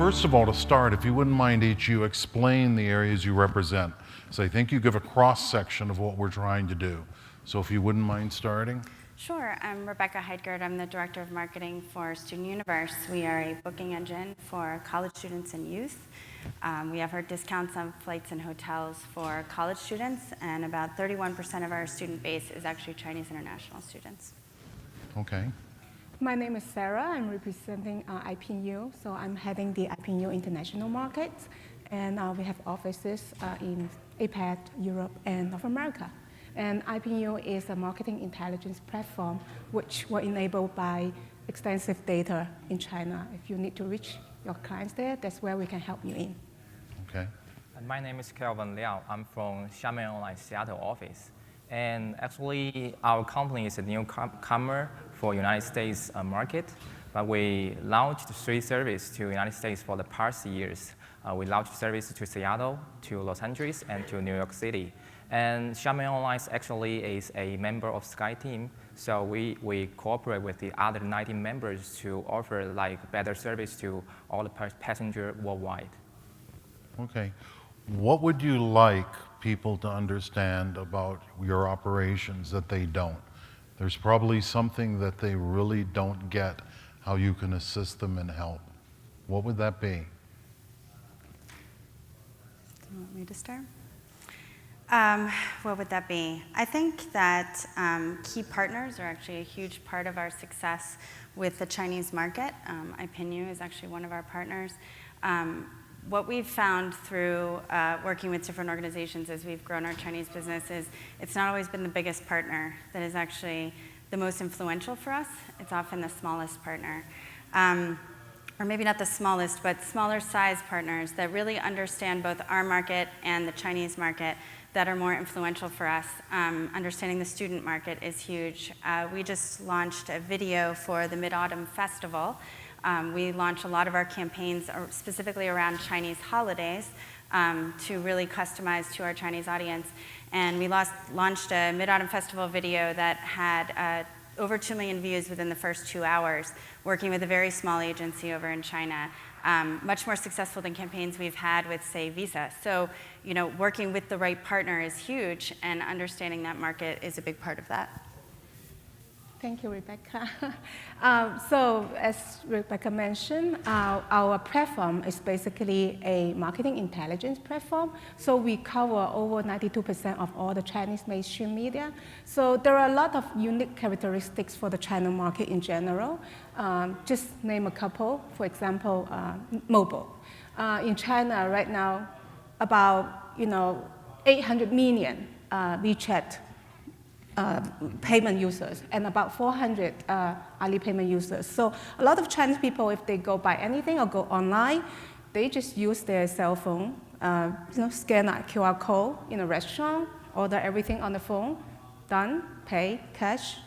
First of all, to start, if you wouldn't mind each you explain the areas you represent. So I think you give a cross-section of what we're trying to do. So if you wouldn't mind starting. Sure. I'm Rebecca Heidgert. I'm the Director of Marketing for Student Universe. We are a booking engine for college students and youth. We offer discounts on flights and hotels for college students, and about 31% of our student base is actually Chinese international students. Okay. My name is Sarah. I'm representing IPU. So I'm heading the IPU international markets, and we have offices in APAC, Europe, and North America. And IPU is a marketing intelligence platform which was enabled by extensive data in China. If you need to reach your clients there, that's where we can help you in. Okay. And my name is Kelvin Liao. I'm from Xiamen Online Seattle office. And actually, our company is a newcomer for United States market, but we launched 3 services to United States for the past years. We launched services to Seattle, to Los Angeles, and to New York City. And Xiamen Online actually is a member of SkyTeam, so we cooperate with the other 19 members to offer like better service to all the passengers worldwide. Okay. What would you like people to understand about your operations that they don't? There's probably something that they really don't get, how you can assist them and help. What would that be? Do you want me to start? What would that be? I think that key partners are actually a huge part of our success with the Chinese market. IPU is actually one of our partners. What we've found through working with different organizations as we've grown our Chinese business is it's not always been the biggest partner that is actually the most influential for us. It's often the smallest partner. Or maybe not the smallest, but smaller size partners that really understand both our market and the Chinese market that are more influential for us. Understanding the student market is huge. We just launched a video for the Mid-Autumn Festival. We launch a lot of our campaigns specifically around Chinese holidays to really customize to our Chinese audience. And we launched a Mid-Autumn Festival video that had over 2 million views within the first 2 hours, working with a very small agency over in China. Much more successful than campaigns we've had with, say, Visa. So, you know, working with the right partner is huge, and understanding that market is a big part of that. Thank you, Rebecca. So as Rebecca mentioned, our platform is basically a marketing intelligence platform. So we cover over 92% of all the Chinese mainstream media. So there are a lot of unique characteristics for the China market in general. Just name a couple. For example, mobile. In China right now, about 800 million WeChat payment users and about 400 Alipayment users. So a lot of Chinese people, if they go buy anything or go online, they just use their cell phone, scan a QR code in a restaurant, order everything on the phone, done, pay, cash,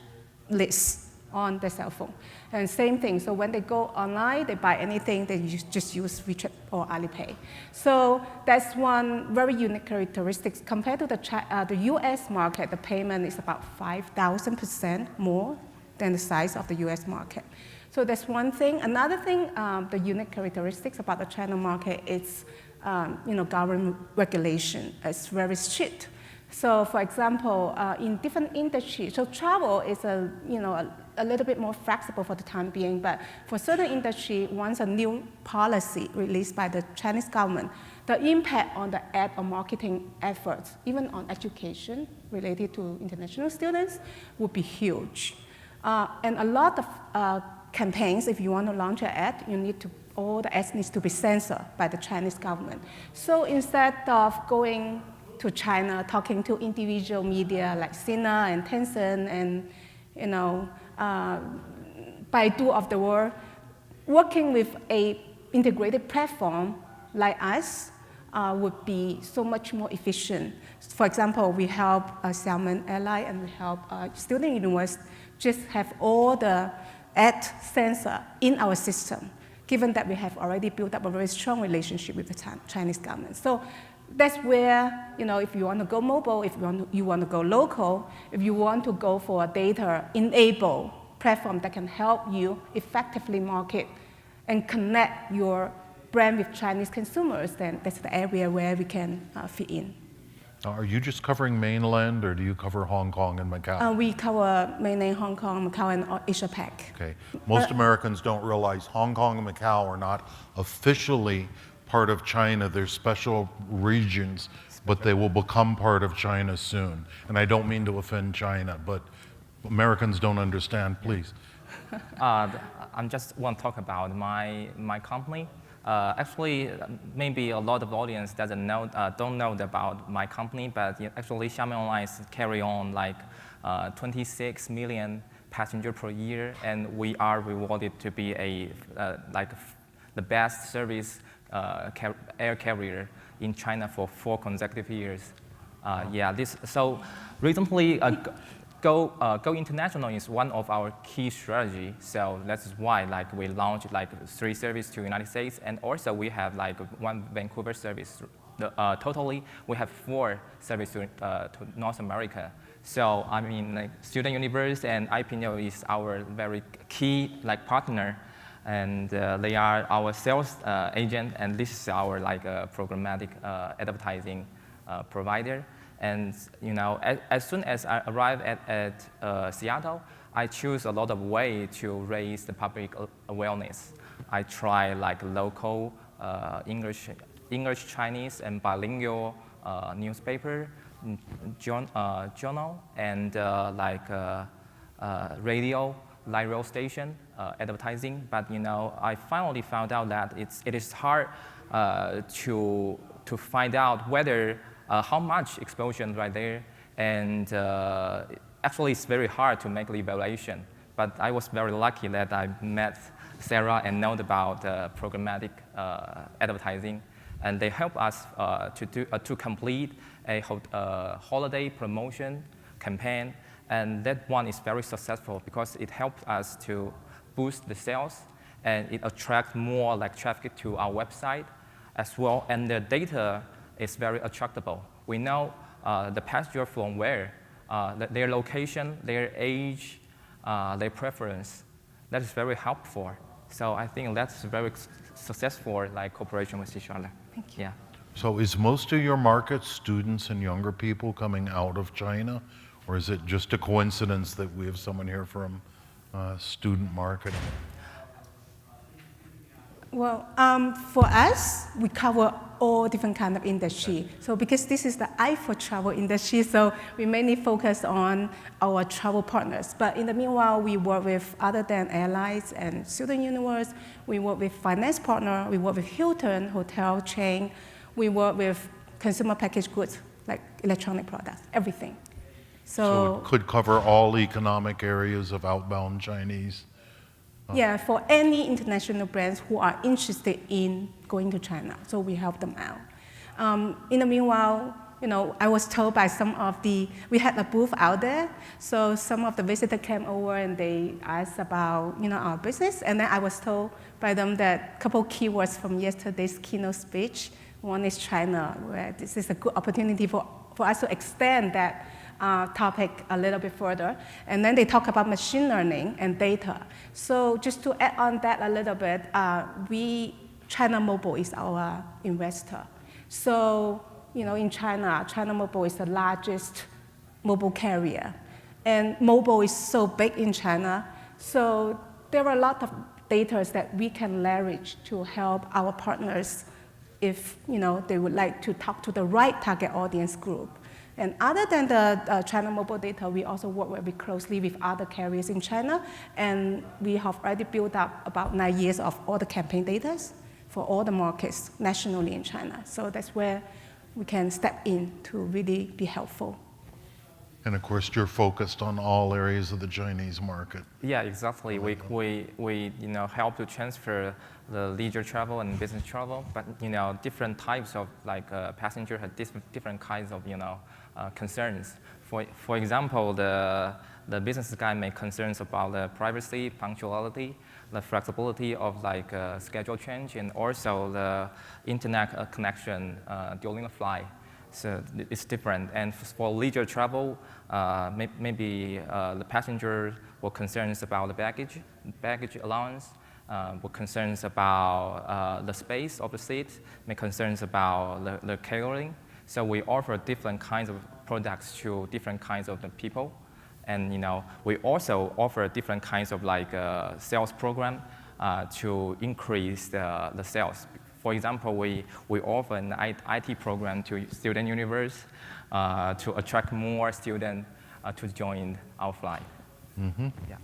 list on the cell phone. And same thing, so when they go online, they buy anything, they just use WeChat or Alipay. So that's one very unique characteristic. Compared to the US market, the payment is about 5,000% more than the size of the US market. So that's one thing. Another thing, the unique characteristics about the China market is government regulation. It's very strict. So for example, in different industries, so travel is a little bit more flexible for the time being, but for certain industry, once a new policy released by the Chinese government, the impact on the ad or marketing efforts, even on education related to international students, would be huge. And a lot of campaigns, if you want to launch an ad, all the ads needs to be censored by the Chinese government. So instead of going to China, talking to individual media like Sina and Tencent and Baidu of the world, working with a integrated platform like us would be so much more efficient. For example, we help Xiamen Airline and we help Student Universe just have all the ad censor in our system, given that we have already built up a very strong relationship with the Chinese government. So that's where, if you want to go mobile, if you want to go local, if you want to go for a data-enabled platform that can help you effectively market and connect your brand with Chinese consumers, then that's the area where we can fit in. Now, are you just covering mainland, or do you cover Hong Kong and Macau? We cover mainland Hong Kong, Macau, and Asia Pac. Okay. Most Americans don't realize Hong Kong and Macau are not officially part of China. They're special regions, but they will become part of China soon. And I don't mean to offend China, but Americans don't understand, please. I just want to talk about my company. Actually, maybe a lot of audience don't know about my company, but actually Xiamen Online carry on like 26 million passenger per year, and we are rewarded to be the best service air carrier in China for 4 consecutive years. So recently, go international is one of our key strategy. So that's why we launched 3 services to United States, and also we have 1 Vancouver service. Totally, we have 4 services to North America. So I mean, Student Universe and IPNO is our very key partner, and they are our sales agent, and this is our programmatic advertising provider. And as soon as I arrived at Seattle, I choose a lot of ways to raise the public awareness. I try local English, Chinese, and bilingual newspaper, journal, and radio, live radio station advertising. But I finally found out that it is hard to find out whether how much exposure right there, and actually it's very hard to make the evaluation. But I was very lucky that I met Sarah and know about programmatic advertising, and they help us to complete a holiday promotion campaign, and that one is very successful because it helps us to boost the sales, and it attracts more traffic to our website as well, and the data is very attractable. We know the passenger from where, their location, their age, their preference. That is very helpful. So I think that's very successful cooperation with each other. Thank you. Yeah. So is most of your market students and younger people coming out of China, or is it just a coincidence that we have someone here from student marketing? Well, for us, we cover all different kind of industry. So because this is the EyeforTravel industry, so we mainly focus on our travel partners. But in the meanwhile, we work with other than airlines and Student Universe. We work with finance partner. We work with Hilton hotel chain. We work with consumer packaged goods like electronic products, everything. So it could cover all economic areas of outbound Chinese. Yeah, for any international brands who are interested in going to China, so we help them out. In the meanwhile, I was told by we had a booth out there, so some of the visitors came over and they asked about, our business, and then I was told by them that a couple keywords from yesterday's keynote speech. One is China, where this is a good opportunity for us to extend that topic a little bit further. And then they talk about machine learning and data. So just to add on that a little bit, China Mobile is our investor. So, in China Mobile is the largest mobile carrier. And mobile is so big in China. So there are a lot of data that we can leverage to help our partners if, they would like to talk to the right target audience group. And other than the China Mobile data, we also work very closely with other carriers in China, and we have already built up about 9 years of all the campaign data for all the markets nationally in China. So that's where we can step in to really be helpful. And of course, you're focused on all areas of the Chinese market. Yeah, exactly. We help to transfer the leisure travel and business travel, but different types of passenger have different kinds of concerns. For example, the business guy may concerns about the privacy, punctuality, the flexibility of schedule change, and also the internet connection during the flight. So it's different. And for leisure travel, maybe the passenger will concerns about the baggage allowance, with concerns about the space of the seat, with concerns about the catering. So we offer different kinds of products to different kinds of the people. And we also offer different kinds of sales program to increase the sales. For example, we offer an IT program to student universe to attract more students to join our flight. Mm-hmm. Yeah.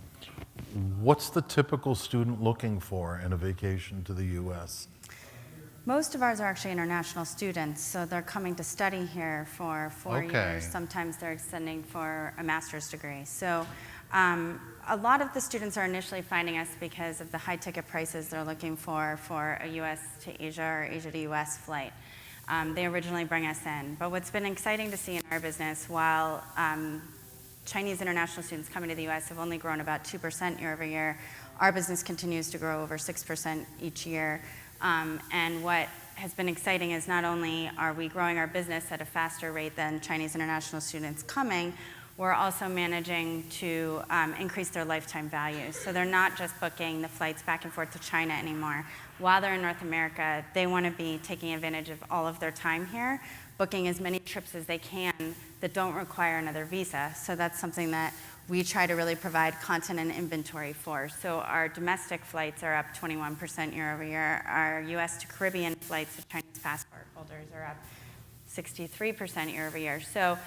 What's the typical student looking for in a vacation to the U.S.? Most of ours are actually international students, so they're coming to study here for 4 years. Sometimes they're extending for a master's degree. So a lot of the students are initially finding us because of the high ticket prices they're looking for a US to Asia or Asia to US flight. They originally bring us in. But what's been exciting to see in our business, while Chinese international students coming to the US have only grown about 2% year over year, our business continues to grow over 6% each year. And what has been exciting is not only are we growing our business at a faster rate than Chinese international students coming, we're also managing to increase their lifetime value. So they're not just booking the flights back and forth to China anymore. While they're in North America, they want to be taking advantage of all of their time here, booking as many trips as they can that don't require another visa. So that's something that we try to really provide content and inventory for. So our domestic flights are up 21% year over year. Our US to Caribbean flights of Chinese passport holders are up 63% year over year. So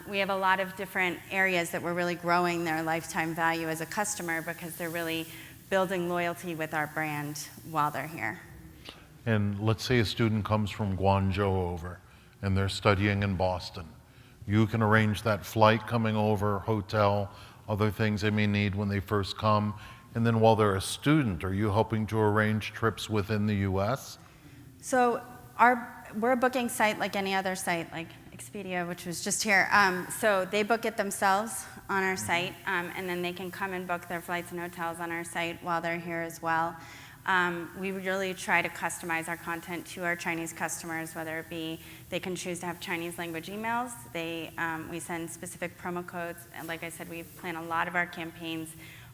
we have a lot of different areas that we're really growing their lifetime value as a customer because they're really building loyalty with our brand while they're here. And let's say a student comes from Guangzhou over and they're studying in Boston. You can arrange that flight coming over, hotel, other things they may need when they first come. And then while they're a student, are you helping to arrange trips within the US? So we're a booking site like any other site, like Expedia, which was just here. So they book it themselves on our site, and then they can come and book their flights and hotels on our site while they're here as well. We really try to customize our content to our Chinese customers, whether it be they can choose to have Chinese language emails. We send specific promo codes. And like I said, we plan a lot of our campaigns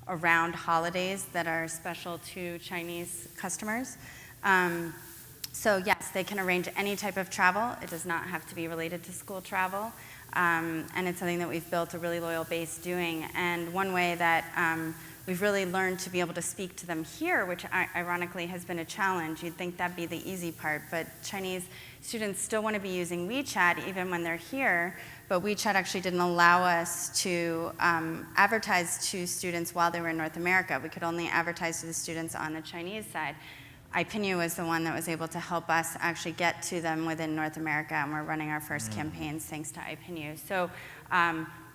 around holidays that are special to Chinese customers. So yes, they can arrange any type of travel. It does not have to be related to school travel. And it's something that we've built a really loyal base doing. And one way that we've really learned to be able to speak to them here, which ironically has been a challenge. You'd think that'd be the easy part, but Chinese students still want to be using WeChat even when they're here, but WeChat actually didn't allow us to advertise to students while they were in North America. We could only advertise to the students on the Chinese side. iPinu was the one that was able to help us actually get to them within North America, and we're running our first campaigns thanks to iPinu. So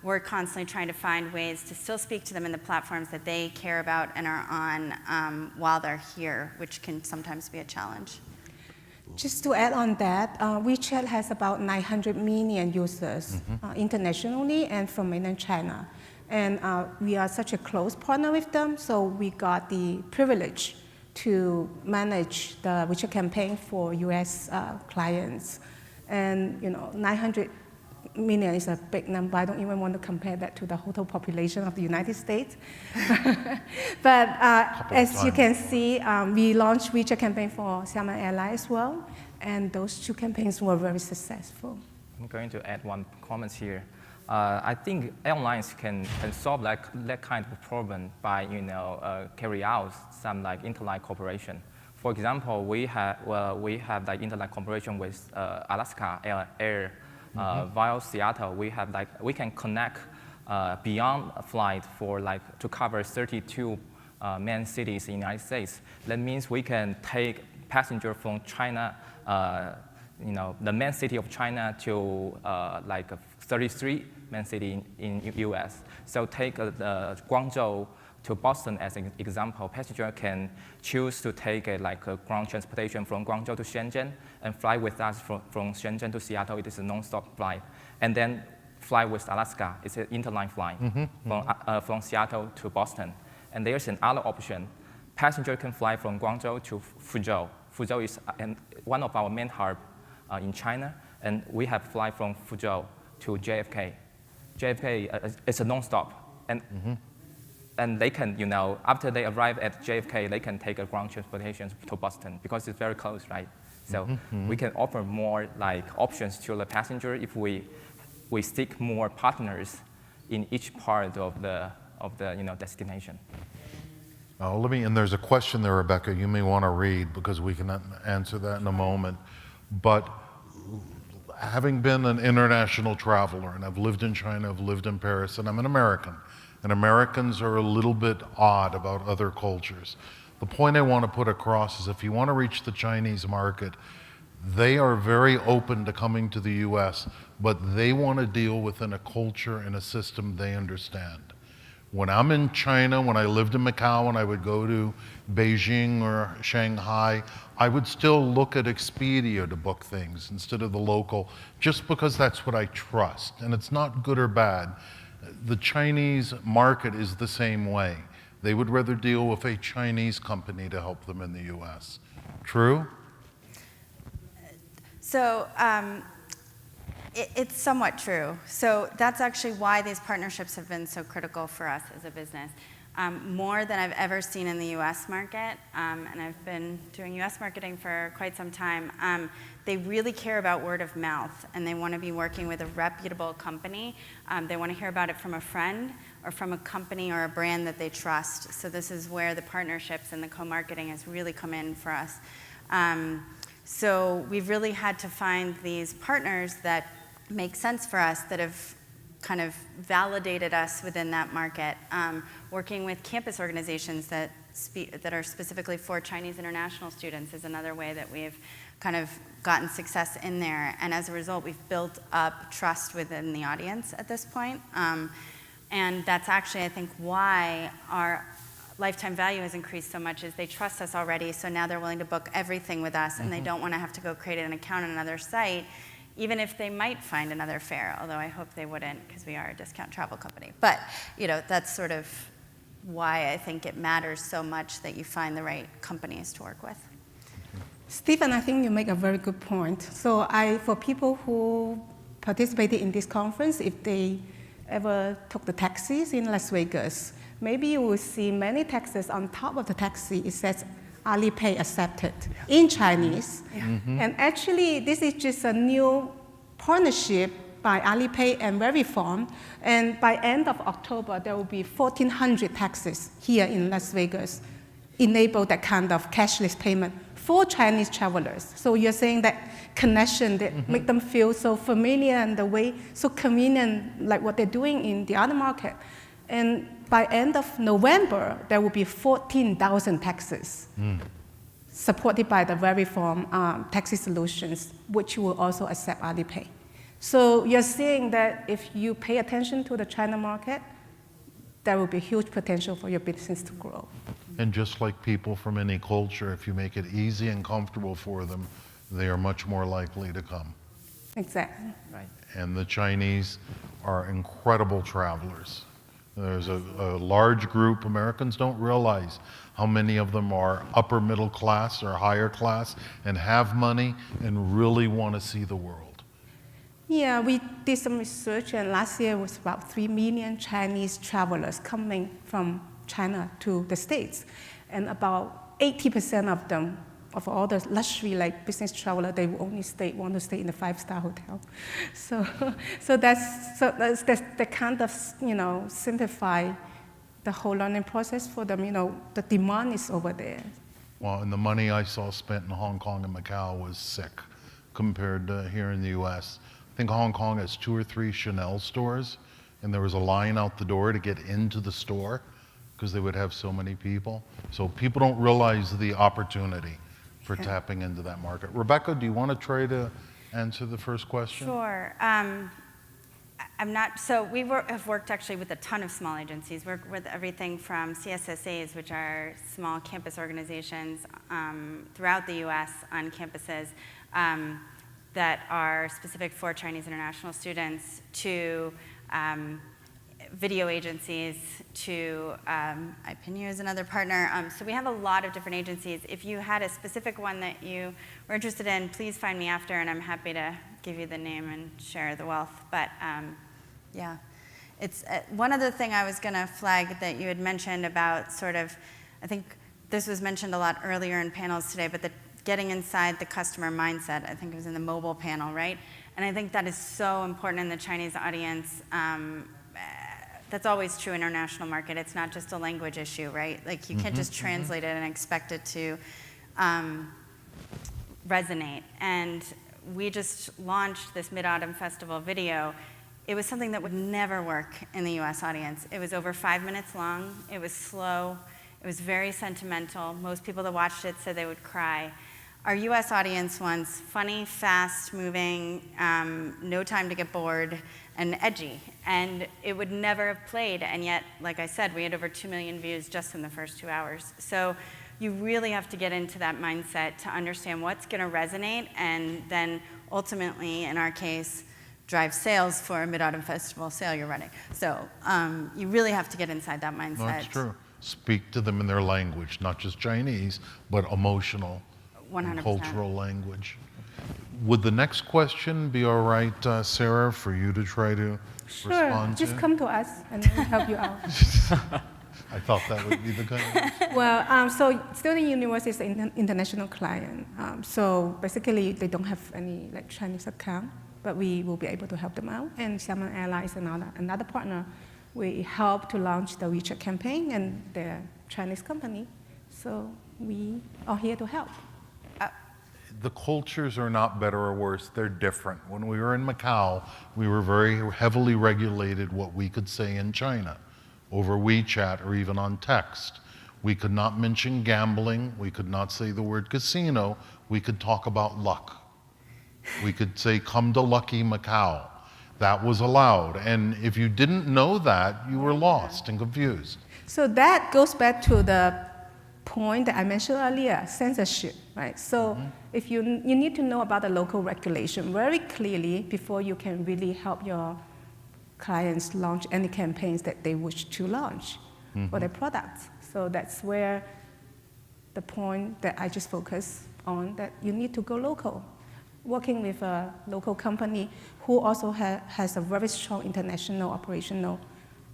we're constantly trying to find ways to still speak to them in the platforms that they care about and are on while they're here, which can sometimes be a challenge. Just to add on that, WeChat has about 900 million users internationally and from mainland China. And we are such a close partner with them, so we got the privilege to manage the WeChat campaign for US clients. And 900 million is a big number. I don't even want to compare that to the total population of the United States. But as you can see, we launched WeChat campaign for Xiamen Airlines as well, and those two campaigns were very successful. I'm going to add one comment here. I think airlines can solve that kind of problem by carry out some interline cooperation. For example, we have interline cooperation with Alaska Air. Via Seattle, we can connect beyond a flight to cover 32 main cities in the United States. That means we can take passengers from China, the main city of China to 33 main city in US. So take Guangzhou to Boston as an example. Passenger can choose to take a ground transportation from Guangzhou to Shenzhen and fly with us from Shenzhen to Seattle. It is a non-stop flight. And then fly with Alaska. It's an interline flight from Seattle to Boston. And there's another option. Passenger can fly from Guangzhou to Fuzhou. Fuzhou is one of our main hubs in China, and we have flight from Fuzhou to JFK. JFK is a non-stop. And and they can, after they arrive at JFK, they can take a ground transportation to Boston because it's very close, right? So we can offer more like options to the passenger if we seek more partners in each part of the destination. And there's a question there, Rebecca, you may want to read because we can answer that in a moment. But having been an international traveler, and I've lived in China, I've lived in Paris, and I'm an American, and Americans are a little bit odd about other cultures. The point I want to put across is if you want to reach the Chinese market, they are very open to coming to the US, but they want to deal within a culture and a system they understand. When I'm in China, when I lived in Macau, and I would go to Beijing or Shanghai, I would still look at Expedia to book things instead of the local, just because that's what I trust. And it's not good or bad. The Chinese market is the same way. They would rather deal with a Chinese company to help them in the US. True? So it's somewhat true. So that's actually why these partnerships have been so critical for us as a business. More than I've ever seen in the US market, and I've been doing US marketing for quite some time, they really care about word of mouth, and they want to be working with a reputable company. They want to hear about it from a friend or from a company or a brand that they trust. So this is where the partnerships and the co-marketing has really come in for us. So we've really had to find these partners that make sense for us, that have kind of validated us within that market. Working with campus organizations that are specifically for Chinese international students is another way that we've kind of gotten success in there. And as a result, we've built up trust within the audience at this point. And that's actually, I think, why our lifetime value has increased so much, is they trust us already, so now they're willing to book everything with us, and they don't want to have to go create an account on another site, even if they might find another fare, although I hope they wouldn't, because we are a discount travel company. But that's sort of why I think it matters so much that you find the right companies to work with. Stephen, I think you make a very good point. So for people who participated in this conference, if they ever took the taxis in Las Vegas, maybe you will see many taxis on top of the taxi, it says Alipay accepted in Chinese. And actually, this is just a new partnership by Alipay and Verifone. And by end of October, there will be 1,400 taxis here in Las Vegas enable that kind of cashless payment for Chinese travelers. So you're saying that connection that make them feel so familiar and the way so convenient, like what they're doing in the other market. And by end of November, there will be 14,000 taxis supported by the Verifone taxi solutions, which will also accept Alipay. So you're seeing that if you pay attention to the China market, there will be huge potential for your business to grow. And just like people from any culture, if you make it easy and comfortable for them, they are much more likely to come. Exactly. Right. And the Chinese are incredible travelers. There's a large group, Americans don't realize how many of them are upper middle class or higher class and have money and really want to see the world. Yeah, we did some research, and last year was about 3 million Chinese travelers coming from China to the States. And about 80% of them, of all the luxury like business traveler, they will only want to stay in a 5-star hotel. So that's the kind of simplify the whole learning process for them. The demand is over there. Well, and the money I saw spent in Hong Kong and Macau was sick compared to here in the U.S. I think Hong Kong has 2 or 3 Chanel stores, and there was a line out the door to get into the store because they would have so many people. So people don't realize the opportunity for tapping into that market. Rebecca, do you want to try to answer the first question? Sure. So we have worked actually with a ton of small agencies. Worked with everything from CSSAs, which are small campus organizations throughout the U.S. on campuses that are specific for Chinese international students, to video agencies, to iPinU is another partner. So we have a lot of different agencies. If you had a specific one that you were interested in, please find me after, and I'm happy to give you the name and share the wealth. But yeah, it's one other thing I was going to flag that you had mentioned about sort of, I think this was mentioned a lot earlier in panels today, but the getting inside the customer mindset, I think it was in the mobile panel, right? And I think that is so important in the Chinese audience. That's always true in international market. It's not just a language issue, right? Like you can't just translate it and expect it to resonate. And we just launched this Mid-Autumn Festival video. It was something that would never work in the US audience. It was over 5 minutes long. It was slow. It was very sentimental. Most people that watched it said they would cry. Our US audience wants funny, fast-moving, no time to get bored, and edgy. And it would never have played, and yet, like I said, we had over 2 million views just in the first 2 hours. So you really have to get into that mindset to understand what's gonna resonate, and then ultimately, in our case, drive sales for a Mid-Autumn Festival sale you're running. So you really have to get inside that mindset. No, that's true. Speak to them in their language, not just Chinese, but emotional 100%. and cultural language. Would the next question be all right, Sarah, for you to try to respond to? Just come to us and we'll help you out. I thought that would be the kind of... Well, so Student Universe is an international client. So basically, they don't have any like Chinese account, but we will be able to help them out. And Xiamen Airlines is another partner. We help to launch the WeChat campaign, and they're a Chinese company. So we are here to help. The cultures are not better or worse, they're different. When we were in Macau, we were very heavily regulated what we could say in China, over WeChat or even on text. We could not mention gambling, we could not say the word casino, we could talk about luck. We could say, come to lucky Macau. That was allowed, and if you didn't know that, you were lost and confused. So that goes back to the point that I mentioned earlier, censorship, right? So if you need to know about the local regulation very clearly before you can really help your clients launch any campaigns that they wish to launch for their products. So that's where the point that I just focus on, that you need to go local. Working with a local company who also has a very strong international operational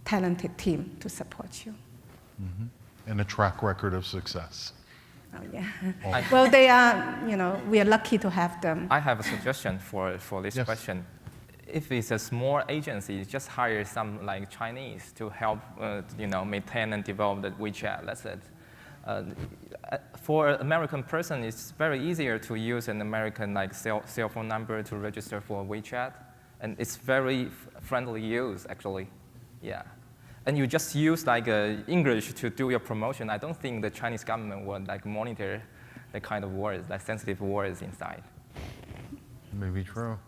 talented team to support you. And a track record of success. Oh, yeah. Well, they are, we are lucky to have them. I have a suggestion for this question. If it's a small agency, just hire some like Chinese to help, maintain and develop the WeChat. That's it. For an American person, it's very easier to use an American cell phone number to register for WeChat, and it's very friendly use actually. Yeah. And you just use English to do your promotion. I don't think the Chinese government would monitor the kind of words, sensitive words inside. Maybe true.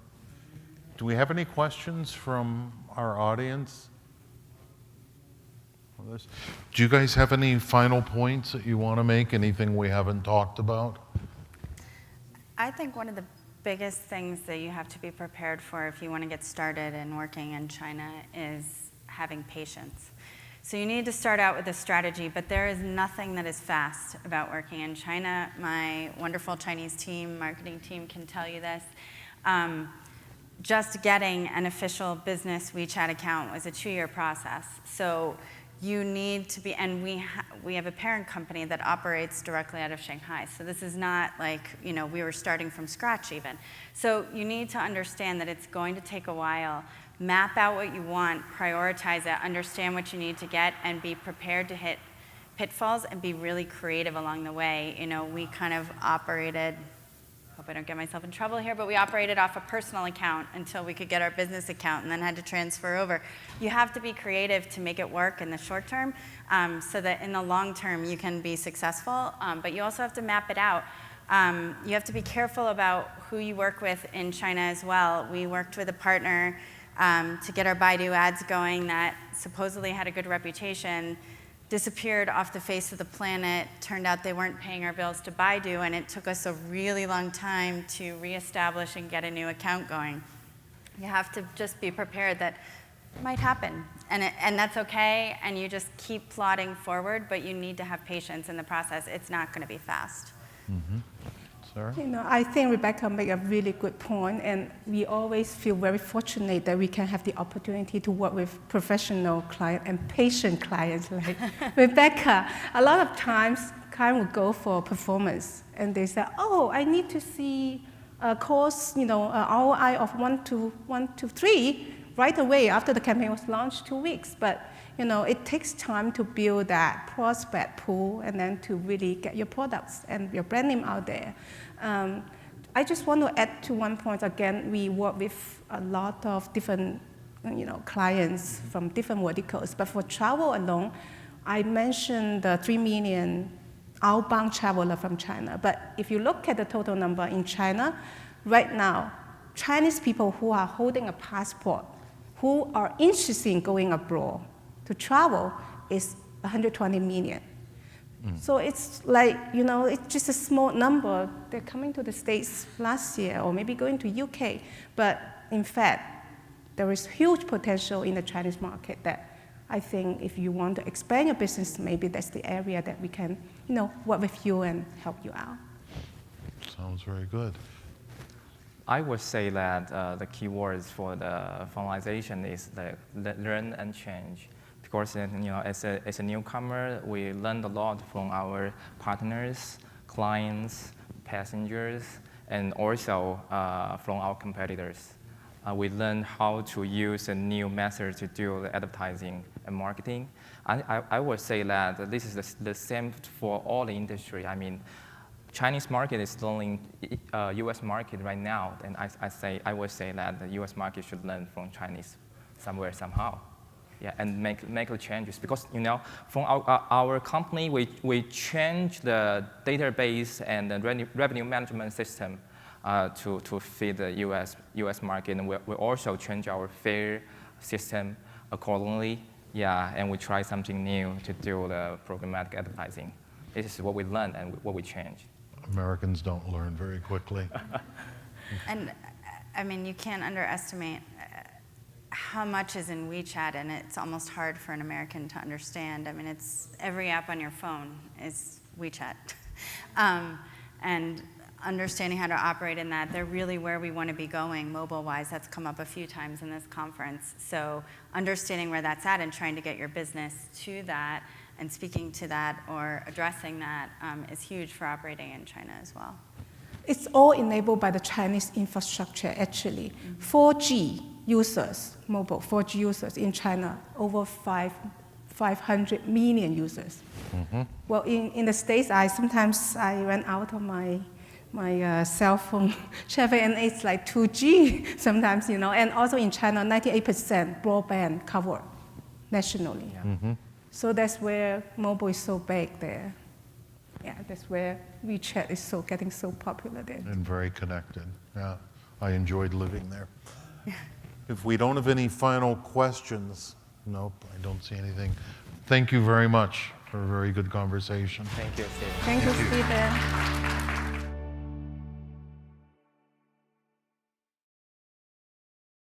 Do we have any questions from our audience? Do you guys have any final points that you want to make? Anything we haven't talked about? I think one of the biggest things that you have to be prepared for if you want to get started in working in China is having patience. So you need to start out with a strategy, but there is nothing that is fast about working in China. My wonderful Chinese team, marketing team can tell you this. Just getting an official business WeChat account was a 2-year process. So you need to be, and we have a parent company that operates directly out of Shanghai. So this is not like, we were starting from scratch even. So you need to understand that it's going to take a while. Map out what you want, prioritize it, understand what you need to get, and be prepared to hit pitfalls and be really creative along the way. We kind of operated, hope I don't get myself in trouble here, but we operated off a personal account until we could get our business account and then had to transfer over. You have to be creative to make it work in the short term so that in the long term you can be successful, but you also have to map it out. You have to be careful about who you work with in China as well. We worked with a partner to get our Baidu ads going that supposedly had a good reputation, disappeared off the face of the planet. Turned out they weren't paying our bills to Baidu, and it took us a really long time to reestablish and get a new account going. You have to just be prepared that it might happen, and that's okay, and you just keep plodding forward, but you need to have patience in the process. It's not going to be fast. Sarah? I think Rebecca made a really good point, and we always feel very fortunate that we can have the opportunity to work with professional clients and patient clients like Rebecca. A lot of times, clients will go for performance, and they say, "Oh, I need to see a course, ROI of 1 to 3 right away after the campaign was launched 2 weeks." But it takes time to build that prospect pool and then to really get your products and your brand name out there. I just want to add to one point. Again, we work with a lot of different clients from different verticals. But for travel alone, I mentioned the 3 million outbound traveler from China. But if you look at the total number in China, right now, Chinese people who are holding a passport, who are interested in going abroad to travel is 120 million. So it's like, it's just a small number. They're coming to the States last year or maybe going to UK. But in fact, there is huge potential in the Chinese market that I think if you want to expand your business, maybe that's the area that we can, work with you and help you out. Sounds very good. I would say that the key words for the formalization is the learn and change. Because as a newcomer, we learned a lot from our partners, clients, passengers, and also from our competitors. We learned how to use a new method to do the advertising and marketing. I would say that this is the same for all the industry. I mean, Chinese market is learning U.S. market right now, and I would say that the U.S. market should learn from Chinese somewhere, somehow. Yeah, and make the changes, because from our company we change the database and the revenue management system to fit the U.S. market, and we also change our fare system accordingly. Yeah, and we try something new to do the programmatic advertising. This is what we learned and what we changed. Americans don't learn very quickly. And I mean, you can't underestimate how much is in WeChat, and it's almost hard for an American to understand. I mean, it's every app on your phone is WeChat. And understanding how to operate in that, they're really where we want to be going mobile-wise. That's come up a few times in this conference. So understanding where that's at and trying to get your business to that and speaking to that or addressing that is huge for operating in China as well. It's all enabled by the Chinese infrastructure, actually. 4G users, mobile 4G users in China, over 500 million users. Well, in the States, sometimes I ran out of my cell phone traffic, and it's like 2G sometimes, And also in China, 98% broadband covered nationally. Yeah. So that's where mobile is so big there. Yeah, that's where WeChat is getting so popular there. And very connected. Yeah, I enjoyed living there. If we don't have any final questions, nope, I don't see anything. Thank you very much for a very good conversation. Thank you, Steve. Thank you, Stephen.